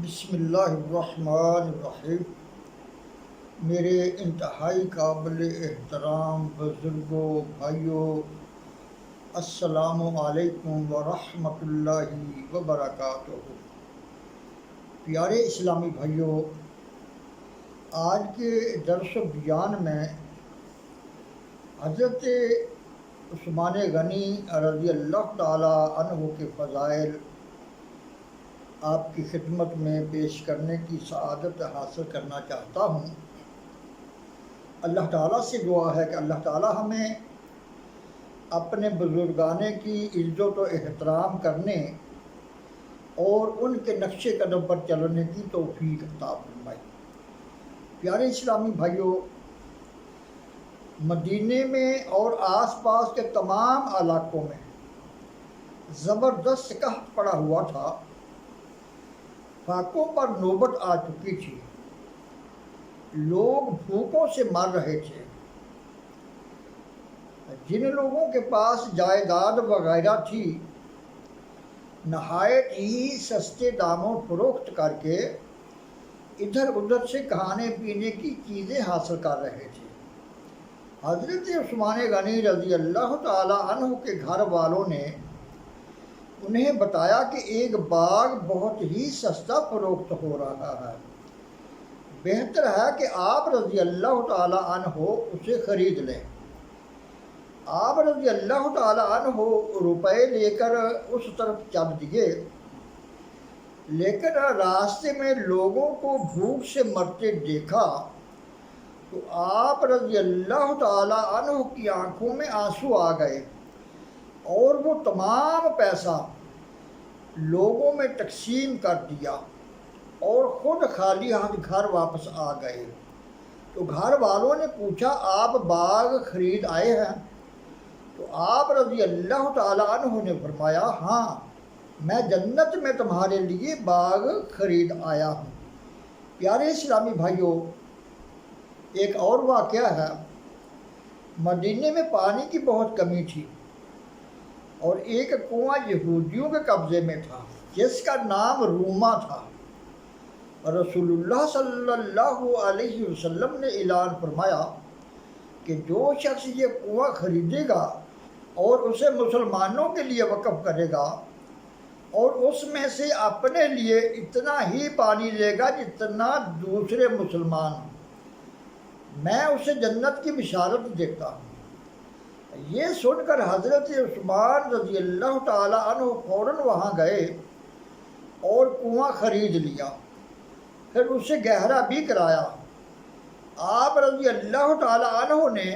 بسم اللہ الرحمن الرحیم۔ میرے انتہائی قابل احترام بزرگوں، بھائیوں، السلام علیکم ورحمۃ اللہ وبرکاتہ۔ پیارے اسلامی بھائیوں، آج کے درس و بیان میں حضرت عثمان غنی رضی اللہ تعالی عنہ کے فضائل آپ کی خدمت میں پیش کرنے کی سعادت حاصل کرنا چاہتا ہوں۔ اللہ تعالیٰ سے دعا ہے کہ اللہ تعالیٰ ہمیں اپنے بزرگانے کی عزت و احترام کرنے اور ان کے نقش قدم پر چلنے کی توفیق عطا فرمائے۔ پیارے اسلامی بھائیوں، مدینے میں اور آس پاس کے تمام علاقوں میں زبردست قحط پڑا ہوا تھا۔ فاقوں پر نوبت آ چکی تھی، لوگ بھوکوں سے مر رہے تھے۔ جن لوگوں کے پاس جائیداد وغیرہ تھی، نہایت ہی سستے داموں فروخت کر کے ادھر ادھر سے کھانے پینے کی چیزیں حاصل کر رہے تھے۔ حضرت عثمان غنی رضی اللہ تعالی عنہ کے گھر والوں نے انہیں بتایا کہ ایک باغ بہت ہی سستا فروخت ہو رہا ہے، بہتر ہے کہ آپ رضی اللہ تعالی عنہ اسے خرید لیں۔ آپ رضی اللہ تعالی عنہ روپے لے کر اس طرف چل دیے، لیکن راستے میں لوگوں کو بھوک سے مرتے دیکھا تو آپ رضی اللہ تعالی عنہ کی آنکھوں میں آنسو آ گئے اور وہ تمام پیسہ لوگوں میں تقسیم کر دیا اور خود خالی ہاتھ گھر واپس آ گئے۔ تو گھر والوں نے پوچھا، آپ باغ خرید آئے ہیں؟ تو آپ رضی اللہ تعالی عنہ نے فرمایا، ہاں، میں جنت میں تمہارے لیے باغ خرید آیا ہوں۔ پیارے اسلامی بھائیوں، ایک اور واقعہ ہے۔ مدینے میں پانی کی بہت کمی تھی اور ایک کنواں یہودیوں کے قبضے میں تھا جس کا نام روما تھا۔ رسول اللہ صلی اللہ علیہ وسلم نے اعلان فرمایا کہ جو شخص یہ کنواں خریدے گا اور اسے مسلمانوں کے لیے وقف کرے گا اور اس میں سے اپنے لیے اتنا ہی پانی لے گا جتنا دوسرے مسلمان، میں اسے جنت کی بشارت دیتا ہوں۔ یہ سن کر حضرت عثمان رضی اللہ تعالی عنہ فوراً وہاں گئے اور کنواں خرید لیا، پھر اسے گہرا بھی کرایا۔ آپ رضی اللہ تعالی عنہ نے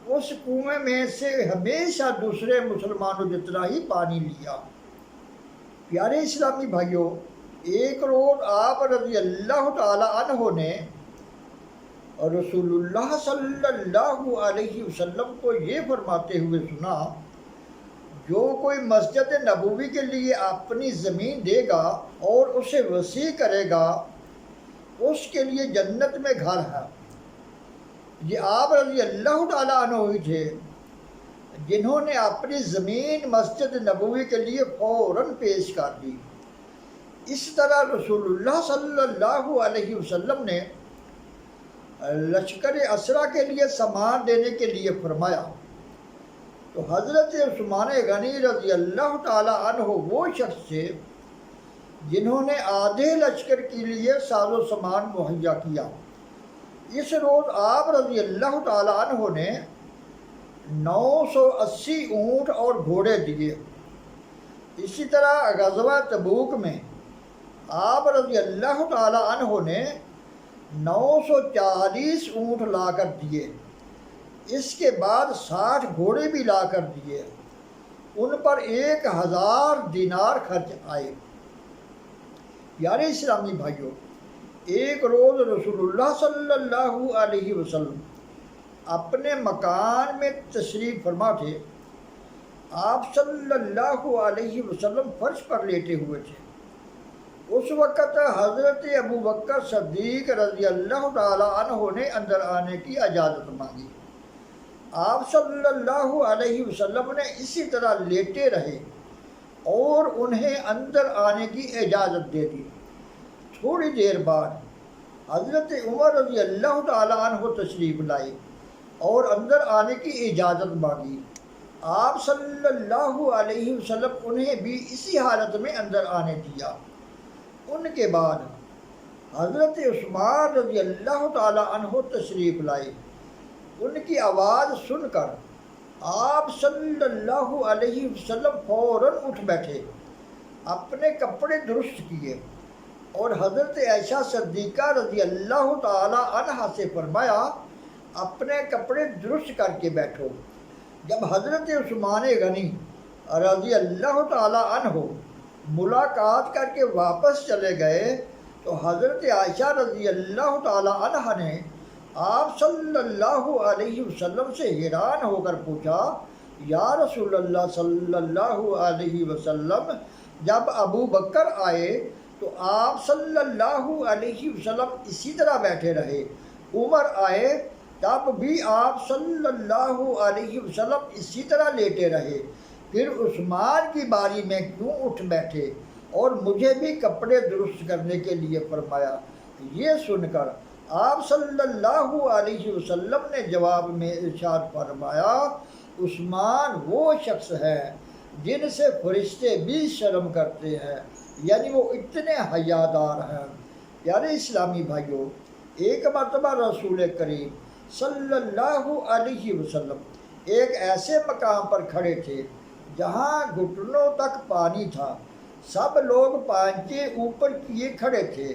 اس کنویں میں سے ہمیشہ دوسرے مسلمانوں جتنا ہی پانی لیا۔ پیارے اسلامی بھائیوں، ایک روز آپ رضی اللہ تعالی عنہ نے رسول اللہ صلی اللہ علیہ وسلم کو یہ فرماتے ہوئے سنا، جو کوئی مسجد نبوی کے لیے اپنی زمین دے گا اور اسے وسیع کرے گا، اس کے لیے جنت میں گھر ہے۔ یہ آپ رضی اللہ تعالیٰ عنہ ہی تھے جنہوں نے اپنی زمین مسجد نبوی کے لیے فوراً پیش کر دی۔ اس طرح رسول اللہ صلی اللہ علیہ وسلم نے لشکر اسرا کے لیے سامان دینے کے لیے فرمایا تو حضرت عثمان غنی رضی اللہ تعالی عنہ وہ شخص تھے جنہوں نے آدھے لشکر کے لیے ساز و سامان مہیا کیا۔ اس روز آپ رضی اللہ تعالی عنہ نے 980 اونٹ اور گھوڑے دیے۔ اسی طرح غزوہ تبوک میں آپ رضی اللہ تعالی عنہ نے 940 اونٹ لا کر دیے۔ اس کے بعد 60 گھوڑے بھی لا کر دیے۔ ان پر 1000 دینار خرچ آئے۔ پیارے اسلامی بھائیوں، ایک روز رسول اللہ صلی اللہ علیہ وسلم اپنے مکان میں تشریف فرما تھے۔ آپ صلی اللہ علیہ وسلم فرش پر لیٹے ہوئے تھے۔ اس وقت حضرت ابو بکر صدیق رضی اللہ تعالی عنہ نے اندر آنے کی اجازت مانگی۔ آپ صلی اللہ علیہ وسلم نے اسی طرح لیٹے رہے اور انہیں اندر آنے کی اجازت دے دی۔ تھوڑی دیر بعد حضرت عمر رضی اللہ تعالیٰ عنہ تشریف لائے اور اندر آنے کی اجازت مانگی۔ آپ صلی اللہ علیہ وسلم انہیں بھی اسی حالت میں اندر آنے دیا۔ ان کے بعد حضرت عثمان رضی اللہ تعالیٰ عنہ تشریف لائے۔ ان کی آواز سن کر آپ صلی اللہ علیہ وسلم فوراً اٹھ بیٹھے، اپنے کپڑے درست کیے اور حضرت عائشہ صدیقہ رضی اللہ تعالیٰ عنہا سے فرمایا اپنے کپڑے درست کر کے بیٹھو۔ جب حضرت عثمان غنی رضی اللہ تعالیٰ عنہ ملاقات کر کے واپس چلے گئے تو حضرت عائشہ رضی اللہ تعالیٰ عنہا نے آپ صلی اللہ علیہ وسلم سے حیران ہو کر پوچھا، یا رسول اللہ صلی اللہ علیہ وسلم، جب ابو بکر آئے تو آپ صلی اللہ علیہ وسلم اسی طرح بیٹھے رہے، عمر آئے تب بھی آپ صلی اللہ علیہ وسلم اسی طرح لیٹے رہے، پھر عثمان کی باری میں کیوں اٹھ بیٹھے اور مجھے بھی کپڑے درست کرنے کے لیے فرمایا؟ یہ سن کر آپ صلی اللہ علیہ وسلم نے جواب میں ارشاد فرمایا، عثمان وہ شخص ہے جن سے فرشتے بھی شرم کرتے ہیں، یعنی وہ اتنے حیادار ہیں۔ پیارے اسلامی بھائیوں، ایک مرتبہ رسول کریم صلی اللہ علیہ وسلم ایک ایسے مقام پر کھڑے تھے جہاں گھٹنوں تک پانی تھا، سب لوگ پائنچے اوپر کیے کھڑے تھے۔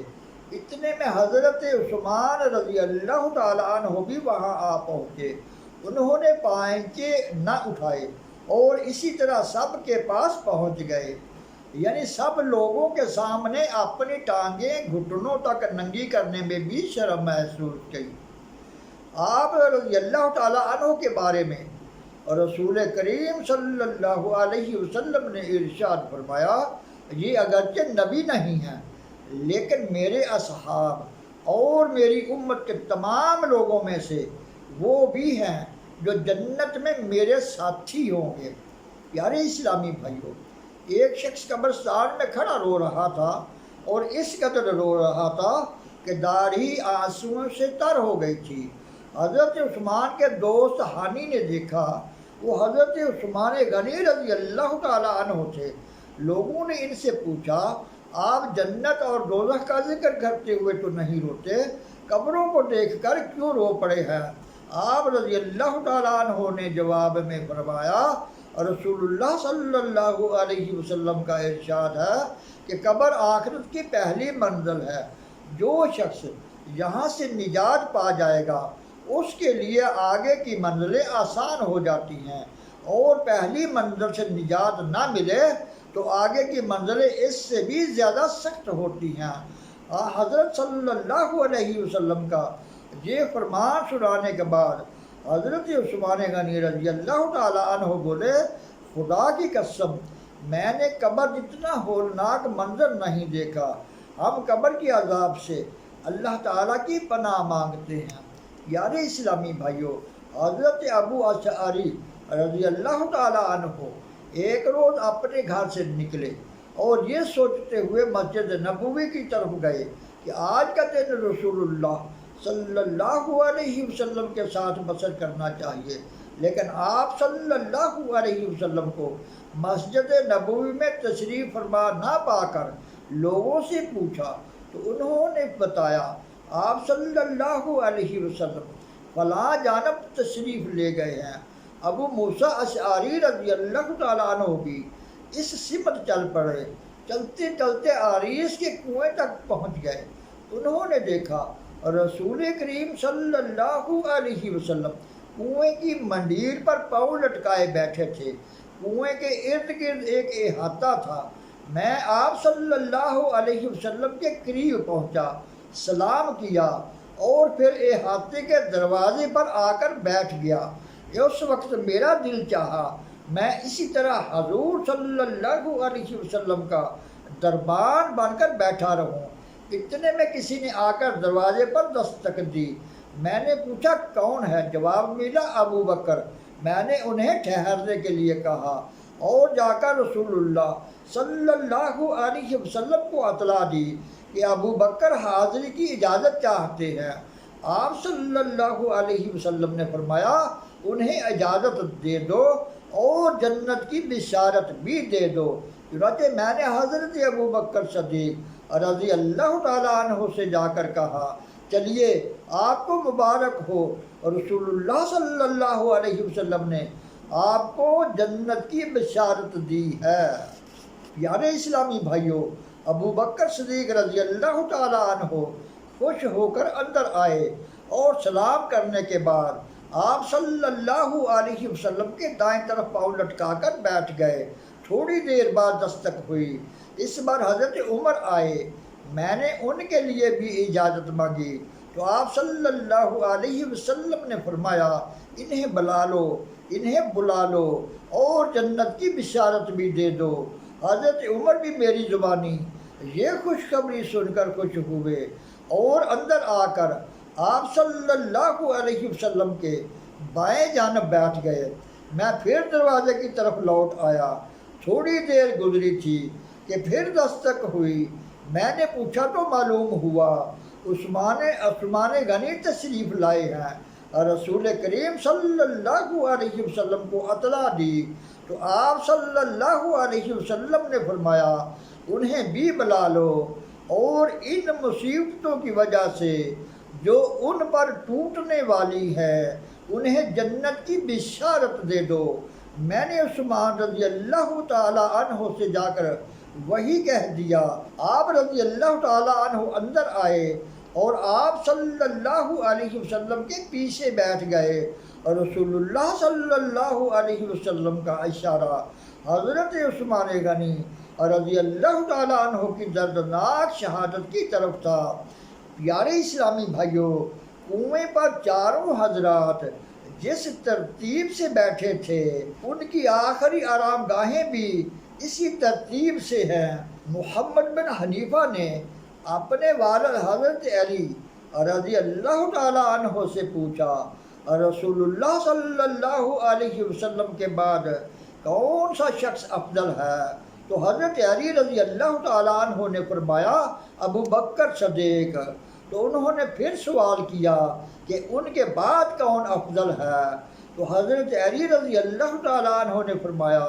اتنے میں حضرت عثمان رضی اللہ تعالیٰ عنہ بھی وہاں آ پہنچے۔ انہوں نے پائنچے نہ اٹھائے اور اسی طرح سب کے پاس پہنچ گئے، یعنی سب لوگوں کے سامنے اپنی ٹانگیں گھٹنوں تک ننگی کرنے میں بھی شرم محسوس کی۔ آپ رضی اللہ تعالیٰ عنہ کے بارے میں رسول کریم صلی اللہ علیہ وسلم نے ارشاد فرمایا، یہ اگرچہ نبی نہیں ہیں لیکن میرے اصحاب اور میری امت کے تمام لوگوں میں سے وہ بھی ہیں جو جنت میں میرے ساتھی ہوں گے۔ پیارے اسلامی بھائیوں، ایک شخص قبرستان میں کھڑا رو رہا تھا اور اس قدر رو رہا تھا کہ داڑھی آنسوؤں سے تر ہو گئی تھی۔ حضرت عثمان کے دوست ہانی نے دیکھا، وہ حضرت عثمان غنی رضی اللہ تعالیٰ عنہ تھے۔ لوگوں نے ان سے پوچھا، آپ جنت اور دوزخ کا ذکر کرتے ہوئے تو نہیں روتے، قبروں کو دیکھ کر کیوں رو پڑے ہیں؟ آپ رضی اللہ تعالیٰ عنہ نے جواب میں فرمایا، رسول اللہ صلی اللہ علیہ وسلم کا ارشاد ہے کہ قبر آخرت کی پہلی منزل ہے۔ جو شخص یہاں سے نجات پا جائے گا اس کے لیے آگے کی منزلیں آسان ہو جاتی ہیں، اور پہلی منزل سے نجات نہ ملے تو آگے کی منزلیں اس سے بھی زیادہ سخت ہوتی ہیں۔ حضرت صلی اللہ علیہ وسلم کا یہ فرمان سنانے کے بعد حضرت عثمان غنی رضی اللہ تعالیٰ عنہ بولے، خدا کی قسم میں نے قبر جتنا ہولناک منظر نہیں دیکھا۔ ہم قبر کی عذاب سے اللہ تعالیٰ کی پناہ مانگتے ہیں۔ پیارے اسلامی بھائیوں، حضرت ابو اشعری رضی اللہ تعالیٰ عنہ ایک روز اپنے گھر سے نکلے اور یہ سوچتے ہوئے مسجد نبوی کی طرف گئے کہ آج کا دن رسول اللہ صلی اللہ علیہ وسلم کے ساتھ بسر کرنا چاہیے، لیکن آپ صلی اللہ علیہ وسلم کو مسجد نبوی میں تشریف فرما نہ پا کر لوگوں سے پوچھا تو انہوں نے بتایا آپ صلی اللہ علیہ وسلم فلاں جانب تشریف لے گئے ہیں۔ ابو موسیٰ اشعری رضی اللہ تعالیٰ عنہ بھی اس سمت چل پڑے، چلتے چلتے عریس کے کنویں تک پہنچ گئے۔ انہوں نے دیکھا رسول کریم صلی اللہ علیہ وسلم کنویں کی مندیر پر پاؤں لٹکائے بیٹھے تھے۔ کنویں کے ارد گرد ایک احاطہ تھا۔ میں آپ صلی اللہ علیہ وسلم کے قریب پہنچا، سلام کیا اور پھر احاطے کے دروازے پر آ کر بیٹھ گیا۔ اس وقت میرا دل چاہا میں اسی طرح حضور صلی اللہ علیہ وسلم کا دربان بن کر بیٹھا رہوں۔ اتنے میں کسی نے آ کر دروازے پر دستک دی۔ میں نے پوچھا کون ہے؟ جواب ملا ابو بکر۔ میں نے انہیں ٹھہرنے کے لیے کہا اور جا کر رسول اللہ صلی اللہ علیہ وسلم کو اطلاع دی کہ ابو بکر حاضری کی اجازت چاہتے ہیں۔ آپ صلی اللہ علیہ وسلم نے فرمایا انہیں اجازت دے دو اور جنت کی بشارت بھی دے دو۔ چنانچہ میں نے حضرت ابو بکر صدیق رضی اللہ تعالیٰ عنہ سے جا کر کہا چلیے آپ کو مبارک ہو، رسول اللہ صلی اللہ علیہ وسلم نے آپ کو جنت کی بشارت دی ہے۔ پیارے اسلامی بھائیوں، ابو بکر صدیق رضی اللہ تعالیٰ عنہ خوش ہو کر اندر آئے اور سلام کرنے کے بعد آپ صلی اللہ علیہ وسلم کے دائیں طرف پاؤں لٹکا کر بیٹھ گئے۔ تھوڑی دیر بعد دستک ہوئی، اس بار حضرت عمر آئے۔ میں نے ان کے لیے بھی اجازت مانگی تو آپ صلی اللہ علیہ وسلم نے فرمایا انہیں بلا لو، انہیں بلا لو اور جنت کی بشارت بھی دے دو۔ حضرت عمر بھی میری زبانی یہ خوشخبری سن کر خوش ہوئے اور اندر آ کر آپ صلی اللہ علیہ وسلم کے بائیں جانب بیٹھ گئے۔ میں پھر دروازے کی طرف لوٹ آیا۔ تھوڑی دیر گزری تھی کہ پھر دستک ہوئی۔ میں نے پوچھا تو معلوم ہوا عثمان غنی تشریف لائے ہیں۔ رسول کریم صلی اللہ علیہ وسلم کو اطلاع دی تو آپ صلی اللہ علیہ وسلم نے فرمایا انہیں بھی بلا لو اور ان مصیبتوں کی وجہ سے جو ان پر ٹوٹنے والی ہے انہیں جنت کی بشارت دے دو۔ میں نے عثمان رضی اللہ تعالیٰ عنہ سے جا کر وہی کہہ دیا۔ آپ رضی اللہ تعالیٰ عنہ اندر آئے اور آپ صلی اللہ علیہ وسلم کے پیچھے بیٹھ گئے اور رسول اللہ صلی اللہ علیہ وسلم کا اشارہ حضرت عثمان غنی رضی اللہ تعالیٰ عنہ کی دردناک شہادت کی طرف تھا۔ پیارے اسلامی بھائیوں، کنویں پر چاروں حضرات جس ترتیب سے بیٹھے تھے ان کی آخری آرام گاہیں بھی اسی ترتیب سے ہیں۔ محمد بن حنیفہ نے اپنے والد حضرت علی رضی اللہ تعالیٰ عنہ سے پوچھا رسول اللہ صلی اللہ علیہ وسلم کے بعد کون سا شخص افضل ہے؟ تو حضرت علی رضی اللہ تعالیٰ عنہ نے فرمایا ابو بکر صدیق۔ تو انہوں نے پھر سوال کیا کہ ان کے بعد کون افضل ہے؟ تو حضرت علی رضی اللہ تعالیٰ عنہ نے فرمایا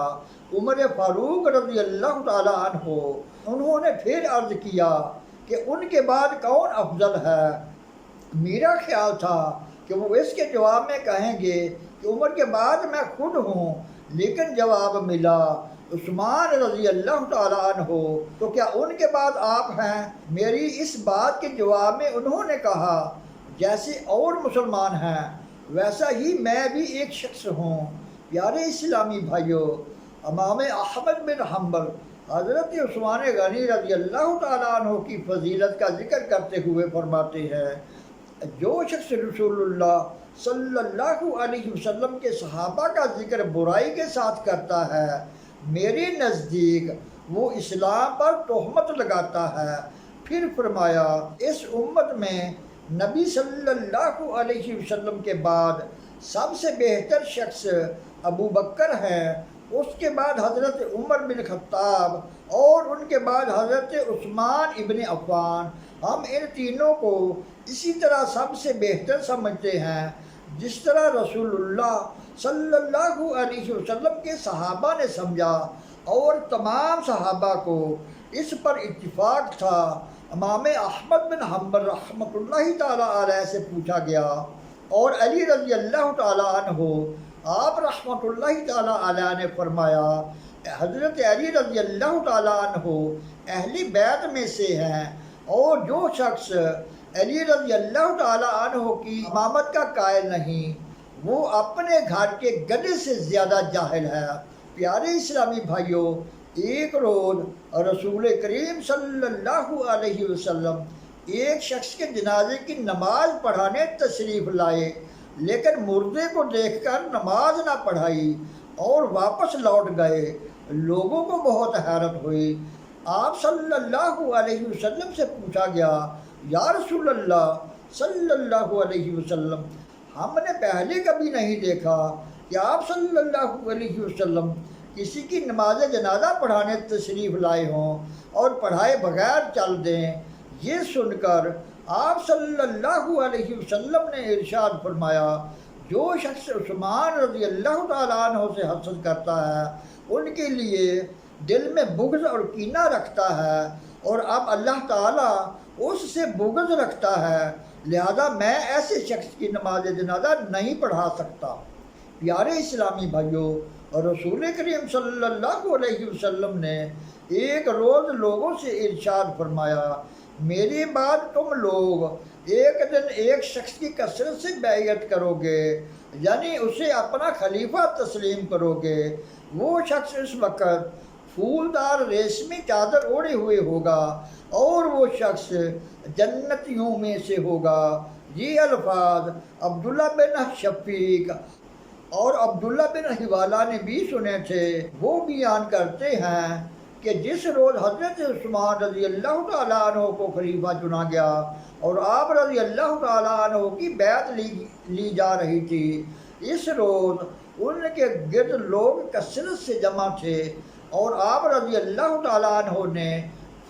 عمر فاروق رضی اللہ تعالیٰ عنہ۔ انہوں نے پھر عرض کیا کہ ان کے بعد کون افضل ہے؟ میرا خیال تھا کہ وہ اس کے جواب میں کہیں گے کہ عمر کے بعد میں خود ہوں، لیکن جواب ملا عثمان رضی اللہ تعالیٰ عنہ۔ تو کیا ان کے بعد آپ ہیں؟ میری اس بات کے جواب میں انہوں نے کہا جیسے اور مسلمان ہیں ویسا ہی میں بھی ایک شخص ہوں۔ پیارے اسلامی بھائیوں، امام احمد بن حنبل حضرت عثمان غنی رضی اللہ تعالیٰ عنہ کی فضیلت کا ذکر کرتے ہوئے فرماتے ہیں جو شخص رسول اللہ صلی اللہ علیہ وسلم کے صحابہ کا ذکر برائی کے ساتھ کرتا ہے میرے نزدیک وہ اسلام پر تہمت لگاتا ہے۔ پھر فرمایا اس امت میں نبی صلی اللہ علیہ وسلم کے بعد سب سے بہتر شخص ابو بکر ہیں، اس کے بعد حضرت عمر بن خطاب اور ان کے بعد حضرت عثمان ابن عفان۔ ہم ان تینوں کو اسی طرح سب سے بہتر سمجھتے ہیں جس طرح رسول اللہ صلی اللہ علیہ وسلم کے صحابہ نے سمجھا اور تمام صحابہ کو اس پر اتفاق تھا۔ امام احمد بن حنبل رحمۃ اللہ تعالیٰ علیہ سے پوچھا گیا اور علی رضی اللہ تعالیٰ عنہ آپ رحمۃ اللہ تعالیٰ علیہ نے فرمایا حضرت علی رضی اللہ تعالیٰ عنہ اہل بیت میں سے ہیں اور جو شخص علی رضی اللہ تعالیٰ عنہ کی امامت کا قائل نہیں وہ اپنے گھر کے گدھے سے زیادہ جاہل ہے۔ پیارے اسلامی بھائیوں، ایک روز رسول کریم صلی اللہ علیہ وسلم ایک شخص کے جنازے کی نماز پڑھانے تشریف لائے، لیکن مردے کو دیکھ کر نماز نہ پڑھائی اور واپس لوٹ گئے۔ لوگوں کو بہت حیرت ہوئی۔ آپ صلی اللہ علیہ وسلم سے پوچھا گیا یا رسول اللہ صلی اللہ علیہ وسلم، ہم نے پہلے کبھی نہیں دیکھا کہ آپ صلی اللہ علیہ وسلم کسی کی نماز جنازہ پڑھانے تشریف لائے ہوں اور پڑھائے بغیر چل دیں۔ یہ سن کر آپ صلی اللہ علیہ وسلم نے ارشاد فرمایا، جو شخص عثمان رضی اللہ تعالیٰ عنہ سے حسد کرتا ہے ان کے لیے دل میں بغض اور کینہ رکھتا ہے، اور اب اللہ تعالیٰ اس سے بغض رکھتا ہے، لہذا میں ایسے شخص کی نماز جنازہ نہیں پڑھا سکتا۔ پیارے اسلامی بھائیوں، اور رسول کریم صلی اللہ علیہ وسلم نے ایک روز لوگوں سے ارشاد فرمایا، میری بات تم لوگ ایک دن ایک شخص کی کثرت سے بیعت کرو گے، یعنی اسے اپنا خلیفہ تسلیم کرو گے۔ وہ شخص اس وقت پھولدار ریشمی چادر اوڑھے ہوئے ہوگا اور وہ شخص جنتیوں میں سے ہوگا۔ یہ الفاظ عبداللہ بن شفیق اور عبداللہ بن حوالہ نے بھی سنے تھے۔ وہ بیان کرتے ہیں کہ جس روز حضرت عثمان رضی اللہ تعالیٰ عنہ کو خلیفہ چنا گیا اور آپ رضی اللہ تعالیٰ عنہ کی بیعت لی جا رہی تھی، اس روز ان کے گرد لوگ کثرت سے جمع تھے اور آپ رضی اللہ تعالیٰ عنہ نے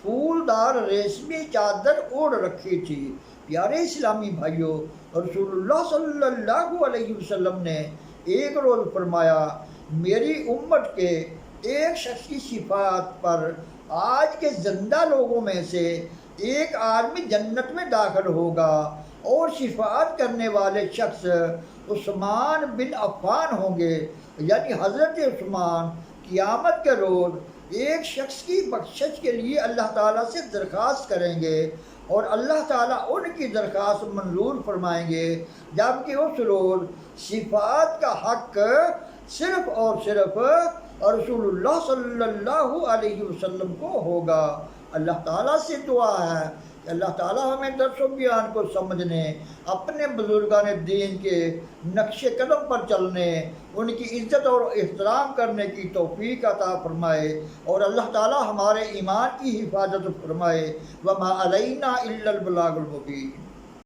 پھولدار ریشمی چادر اوڑھ رکھی تھی۔ پیارے اسلامی بھائیوں، رسول اللہ صلی اللہ علیہ وسلم نے ایک روز فرمایا، میری امت کے ایک شخص کی شفاعت پر آج کے زندہ لوگوں میں سے ایک آدمی جنت میں داخل ہوگا، اور شفاعت کرنے والے شخص عثمان بن عفان ہوں گے، یعنی حضرت عثمان قیامت کے روز ایک شخص کی بخشش کے لیے اللہ تعالیٰ سے درخواست کریں گے اور اللہ تعالیٰ ان کی درخواست منظور فرمائیں گے، جبکہ اس روز شفاعت کا حق صرف اور صرف رسول اللہ صلی اللہ علیہ وسلم کو ہوگا۔ اللہ تعالیٰ سے دعا ہے کہ اللہ تعالیٰ ہمیں درس و بیان کو سمجھنے، اپنے بزرگان دین کے نقش قدم پر چلنے، ان کی عزت اور احترام کرنے کی توفیق عطا فرمائے، اور اللہ تعالیٰ ہمارے ایمان کی حفاظت فرمائے۔ وما علینا الا البلاغ المبین۔